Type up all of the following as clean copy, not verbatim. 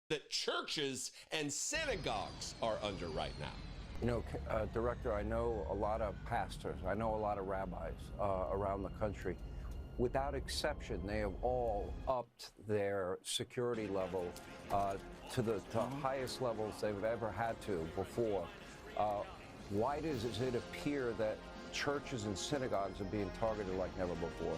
that churches and synagogues are under right now? You know, Director, I know a lot of pastors, I know a lot of rabbis around the country. Without exception, they have all upped their security level to the highest levels they've ever had to before. Why does it appear that churches and synagogues are being targeted like never before?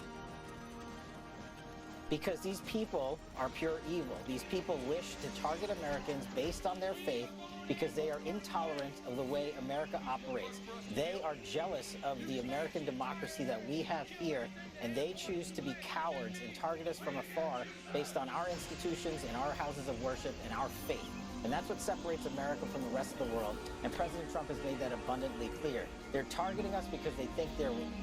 Because these people are pure evil. These people wish to target Americans based on their faith because they are intolerant of the way America operates. They are jealous of the American democracy that we have here, and they choose to be cowards and target us from afar based on our institutions and our houses of worship and our faith. And that's what separates America from the rest of the world. And President Trump has made that abundantly clear. They're targeting us because they think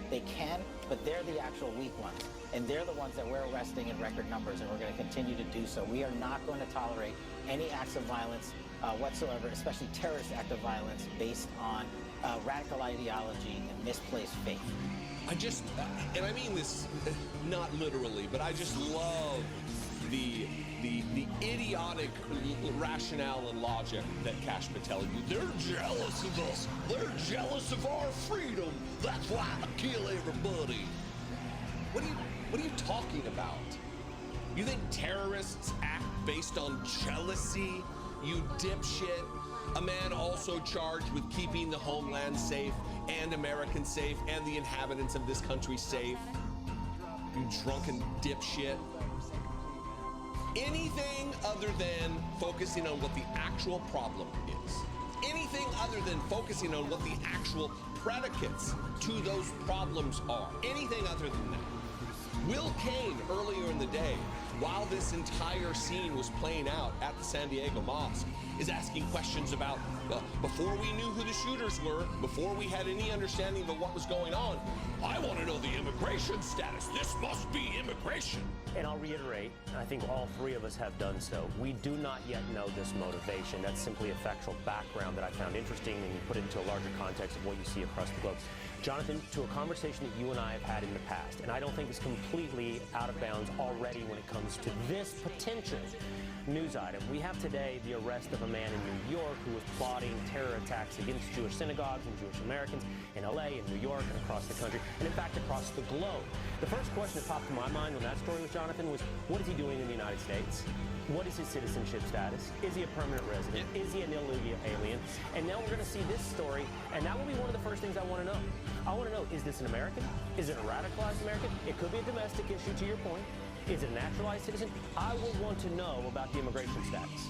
they can, but they're the actual weak ones. And they're the ones that we're arresting in record numbers, and we're going to continue to do so. We are not going to tolerate any acts of violence whatsoever, especially terrorist act of violence based on radical ideology and misplaced faith. And I mean this not literally, but I just love the idiotic rationale and logic that Kash Patel used. They're jealous of us. They're jealous of our freedom. That's why I kill everybody. What are you talking about? You think terrorists act based on jealousy? You dipshit. A man also charged with keeping the homeland safe and Americans safe and the inhabitants of this country safe. You drunken dipshit. Anything other than focusing on what the actual problem is. Anything other than focusing on what the actual predicates to those problems are. Anything other than that. Will Cain, earlier in the day, while this entire scene was playing out at the San Diego Mosque, is asking questions about, before we knew who the shooters were, before we had any understanding of what was going on, I want to know the immigration status. This must be immigration. And I'll reiterate, and I think all three of us have done so, we do not yet know this motivation. That's simply a factual background that I found interesting, and you put it into a larger context of what you see across the globe. Jonathan, to a conversation that you and I have had in the past, and I don't think it's completely out of bounds already when it comes to this potential news item. We have today the arrest of a man in New York who was plotting terror attacks against Jewish synagogues and Jewish Americans in LA and New York and across the country, and in fact across the globe. The first question that popped to my mind when that story was, Jonathan, was what is he doing in the United States? What is his citizenship status? Is he a permanent resident? Is he an illegal alien? And now we're going to see this story, and that will be one of the first things I want to know. I want to know, is this an American? Is it a radicalized American? It could be a domestic issue, to your point. Is it a naturalized citizen? I will want to know about the immigration status.